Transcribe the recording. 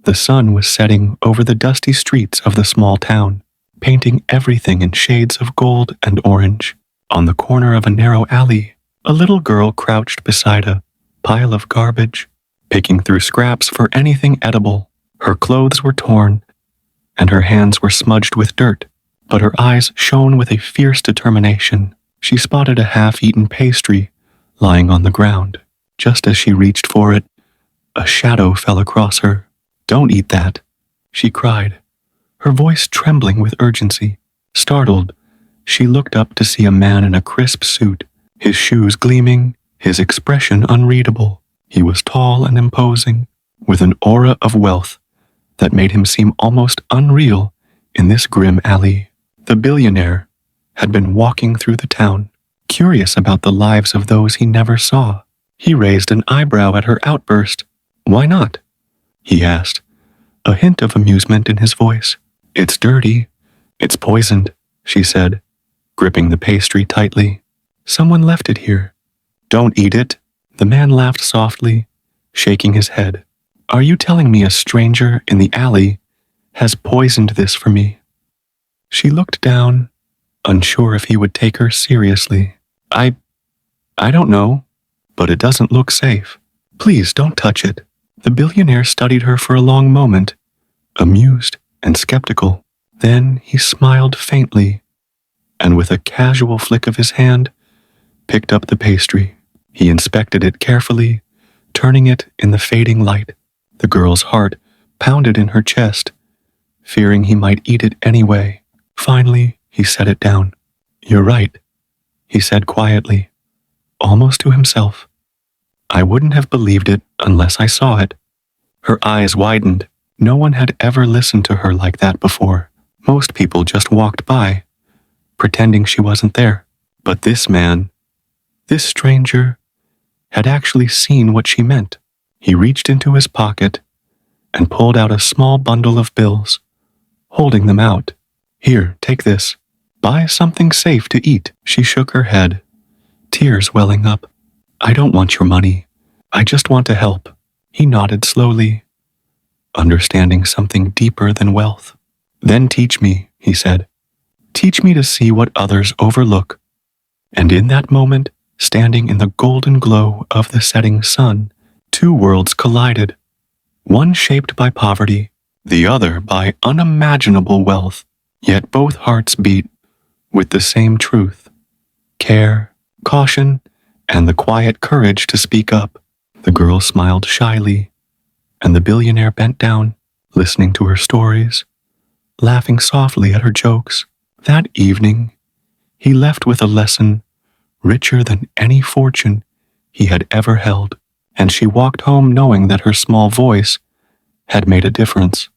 The sun was setting over the dusty streets of the small town, painting everything in shades of gold and orange. On the corner of a narrow alley, a little girl crouched beside a pile of garbage, picking through scraps for anything edible. Her clothes were torn, and her hands were smudged with dirt, but her eyes shone with a fierce determination. She spotted a half-eaten pastry lying on the ground. Just as she reached for it, a shadow fell across her. "Don't eat that," she cried, her voice trembling with urgency. Startled, she looked up to see a man in a crisp suit, his shoes gleaming, his expression unreadable. He was tall and imposing, with an aura of wealth that made him seem almost unreal in this grim alley. The billionaire had been walking through the town, curious about the lives of those he never saw. He raised an eyebrow at her outburst. "Why not?" he asked, a hint of amusement in his voice. "It's dirty. It's poisoned," she said, gripping the pastry tightly. "Someone left it here." "Don't eat it." The man laughed softly, shaking his head. "Are you telling me a stranger in the alley has poisoned this for me?" She looked down, unsure if he would take her seriously. I don't know, but it doesn't look safe. Please don't touch it." The billionaire studied her for a long moment, amused and skeptical. Then he smiled faintly, and with a casual flick of his hand, picked up the pastry. He inspected it carefully, turning it in the fading light. The girl's heart pounded in her chest, fearing he might eat it anyway. Finally, he set it down. "You're right," he said quietly, almost to himself. "I wouldn't have believed it unless I saw it." Her eyes widened. No one had ever listened to her like that before. Most people just walked by, pretending she wasn't there. But this man, this stranger, had actually seen what she meant. He reached into his pocket and pulled out a small bundle of bills, holding them out. "Here, take this. Buy something safe to eat." She shook her head, tears welling up. "I don't want your money. I just want to help." He nodded slowly, understanding something deeper than wealth. "Then teach me," he said. "Teach me to see what others overlook." And in that moment, standing in the golden glow of the setting sun, two worlds collided, one shaped by poverty, the other by unimaginable wealth. Yet both hearts beat with the same truth: care, caution, and the quiet courage to speak up. The girl smiled shyly, and the billionaire bent down, listening to her stories, laughing softly at her jokes. That evening, he left with a lesson richer than any fortune he had ever held, and she walked home knowing that her small voice had made a difference.